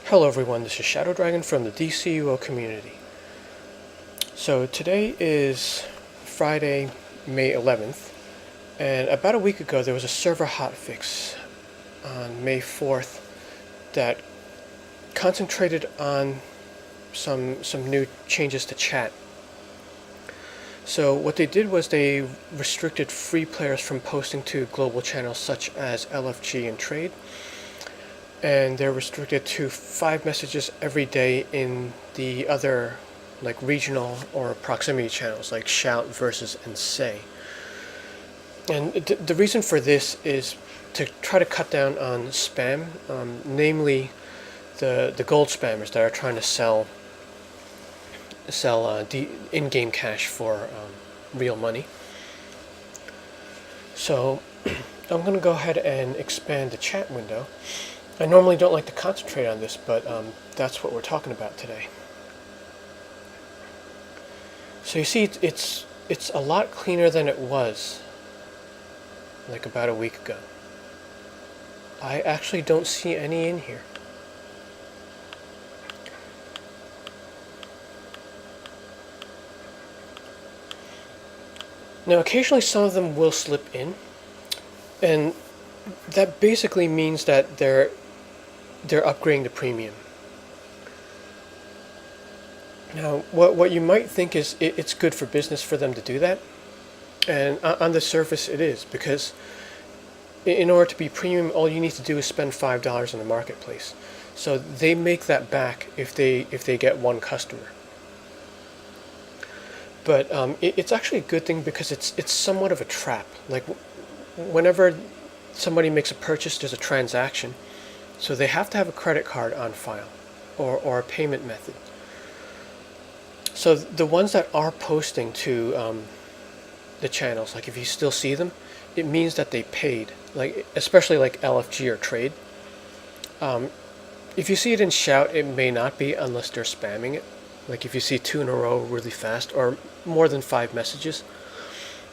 Hello everyone, this is Shadow Dragon from the DCUO community. So today is Friday, May 11th, and about a week ago there was a server hotfix on May 4th that concentrated on some new changes to chat. So what they did was they restricted free players from posting to global channels such as LFG and Trade, and they're restricted to 5 messages every day in the other like regional or proximity channels like Shout, Versus, and Say. And the reason for this is to try to cut down on spam, namely the gold spammers that are trying to sell in-game cash for real money. So I'm going to go ahead and expand the chat window. I normally don't like to concentrate on this, but that's what we're talking about today. So you see, it's a lot cleaner than it was like about a week ago. I actually don't see any in here. Now occasionally some of them will slip in, and that basically means that they're upgrading to premium. Now, what you might think is it's good for business for them to do that, and on the surface it is, because in order to be premium, all you need to do is spend $5 in the marketplace. So they make that back if they get one customer. But it's actually a good thing because it's somewhat of a trap. Like whenever somebody makes a purchase, there's a transaction. So they have to have a credit card on file or a payment method. So the ones that are posting to the channels, like if you still see them, it means that they paid, like especially like LFG or Trade. If you see it in Shout, it may not be unless they're spamming it. Like if you see 2 in a row really fast or more than 5 messages,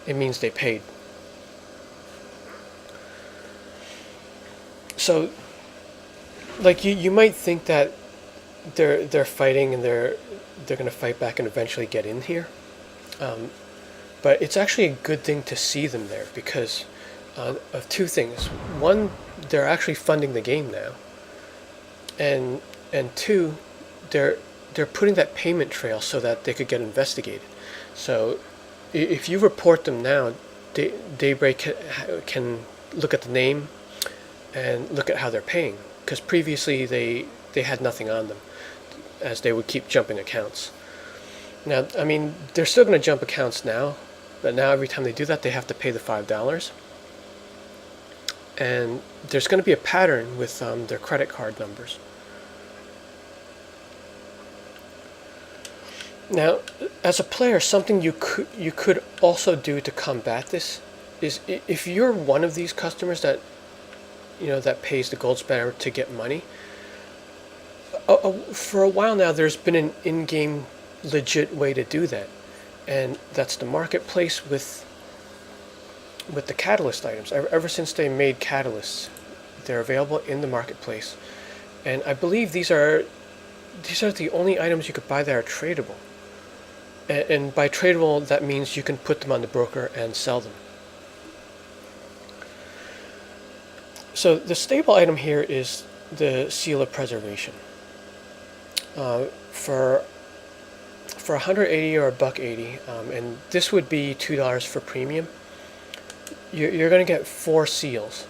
it means they paid. So like you might think that they're fighting and they're going to fight back and eventually get in here, but it's actually a good thing to see them there because of two things. One, they're actually funding the game now, and two, they're putting that payment trail so that they could get investigated. So if you report them now, Daybreak can look at the name and look at how they're paying, because previously they had nothing on them, as they would keep jumping accounts. Now, I mean, they're still going to jump accounts now, but now every time they do that, they have to pay the $5. And there's going to be a pattern with their credit card numbers. Now, as a player, something you could also do to combat this is if you're one of these customers that that pays the gold spammer to get money. For a while now, there's been an in-game legit way to do that, and that's the marketplace with the catalyst items. Ever since they made catalysts, they're available in the marketplace, and I believe these are the only items you could buy that are tradable. And by tradable, that means you can put them on the broker and sell them. So the stable item here is the Seal of Preservation. For 180 or $1.80, and this would be $2 for premium. You're going to get 4 seals.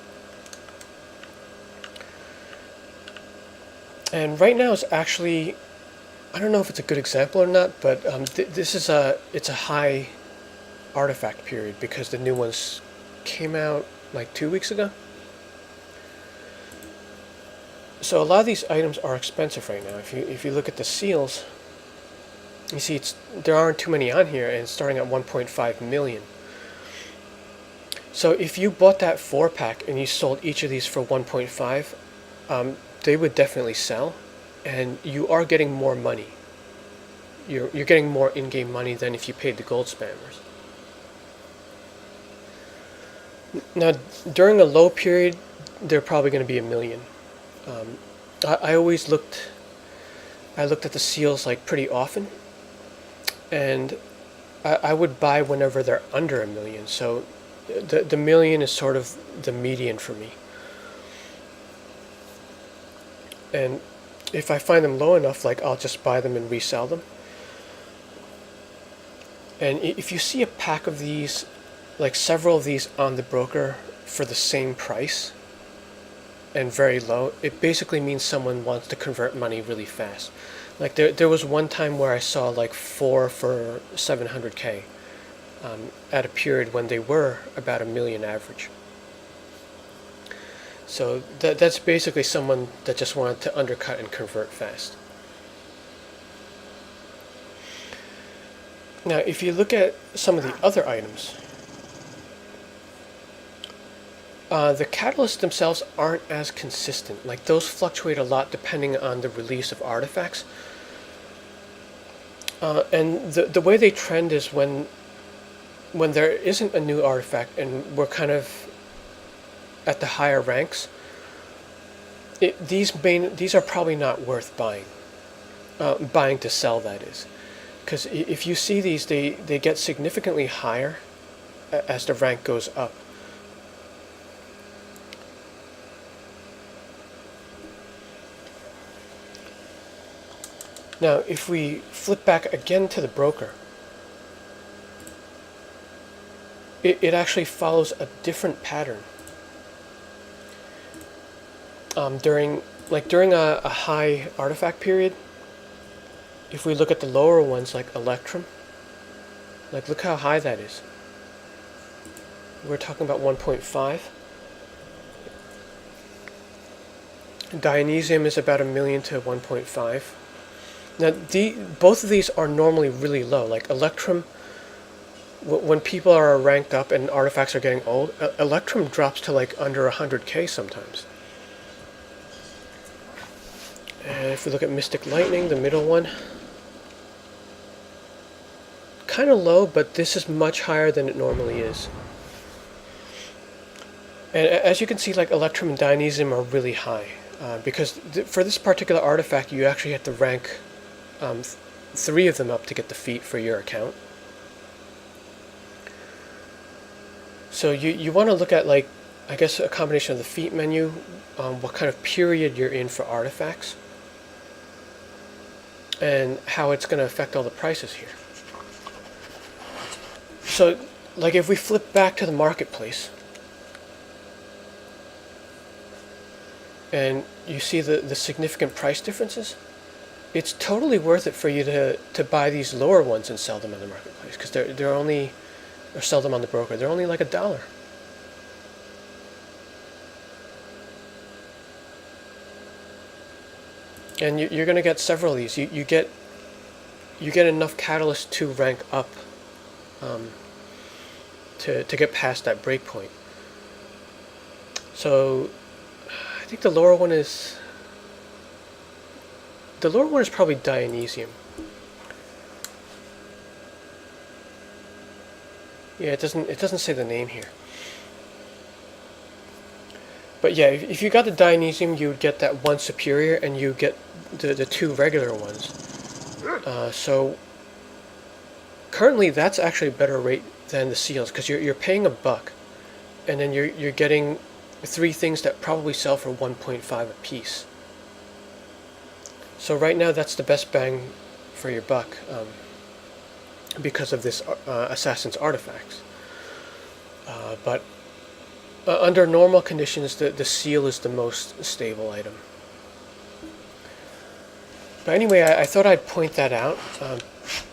And right now is actually, I don't know if it's a good example or not, but this is it's a high artifact period because the new ones came out like 2 weeks ago. So a lot of these items are expensive right now. If you look at the seals, you see there aren't too many on here, and it's starting at 1.5 million. So if you bought that 4-pack and you sold each of these for 1.5, they would definitely sell, and you are getting more money. You're getting more in-game money than if you paid the gold spammers. Now, during a low period, they're probably going to be $1 million. I always looked I looked at the seals like pretty often, and I would buy whenever they're under a million. So the million is sort of the median for me. And if I find them low enough, like I'll just buy them and resell them. And if you see a pack of these, like several of these on the broker for the same price and very low, it basically means someone wants to convert money really fast. Like there was one time where I saw like 4 for 700K at a period when they were about a million average. So that's basically someone that just wanted to undercut and convert fast. Now, if you look at some of the other items, the catalysts themselves aren't as consistent. Like those fluctuate a lot depending on the release of artifacts. And the way they trend is when there isn't a new artifact and we're kind of at the higher ranks, these are probably not worth buying. Buying to sell, that is. Because if you see these, they get significantly higher as the rank goes up. Now, if we flip back again to the broker, it actually follows a different pattern. During a high artifact period, if we look at the lower ones like Electrum, like look how high that is. We're talking about 1.5. Dionysium is about 1 million to 1.5. Now, both of these are normally really low. Like Electrum, when people are ranked up and artifacts are getting old, Electrum drops to like under 100K sometimes. And if we look at Mystic Lightning, the middle one, kind of low, but this is much higher than it normally is. And as you can see, like Electrum and Dionysium are really high, because for this particular artifact, you actually have to rank 3 of them up to get the feat for your account. So you want to look at, like, I guess a combination of the feat menu, what kind of period you're in for artifacts, and how it's going to affect all the prices here. So, like, if we flip back to the marketplace, and you see the significant price differences, it's totally worth it for you to buy these lower ones and sell them in the marketplace, because they're only, or sell them on the broker, they're only like $1. And you're going to get several of these. You get enough catalysts to rank up to get past that breakpoint. So I think the lower one is probably Dionysium. Yeah, it doesn't say the name here. But yeah, if you got the Dionysium, you would get that one superior, and you get the 2 regular ones. So currently, that's actually a better rate than the seals, because you're paying $1, and then you're getting 3 things that probably sell for 1.5 a piece. So right now, that's the best bang for your buck, because of this Assassin's Artifacts. But under normal conditions, the seal is the most stable item. But anyway, I thought I'd point that out,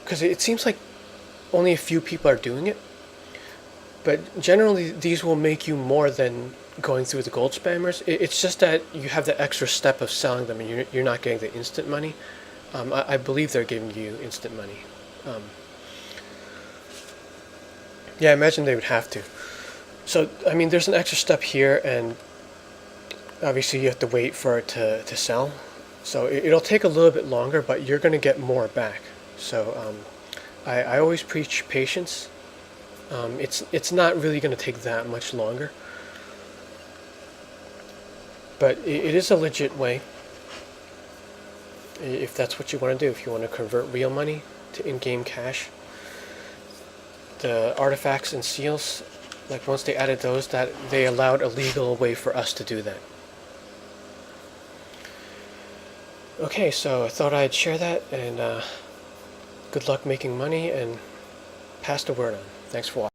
because it seems like only a few people are doing it. But generally, these will make you more than going through the gold spammers. It's just that you have the extra step of selling them, and you're not getting the instant money. I believe they're giving you instant money. Yeah, I imagine they would have to. So, I mean, there's an extra step here, and obviously you have to wait for it to sell. So it'll take a little bit longer, but you're going to get more back. So I always preach patience. It's not really going to take that much longer. But it is a legit way. if that's what you want to do. If you want to convert real money to in-game cash, the artifacts and seals, like once they added those, that they allowed a legal way for us to do that. Okay, so I thought I'd share that, and good luck making money, and pass the word on. Thanks for watching.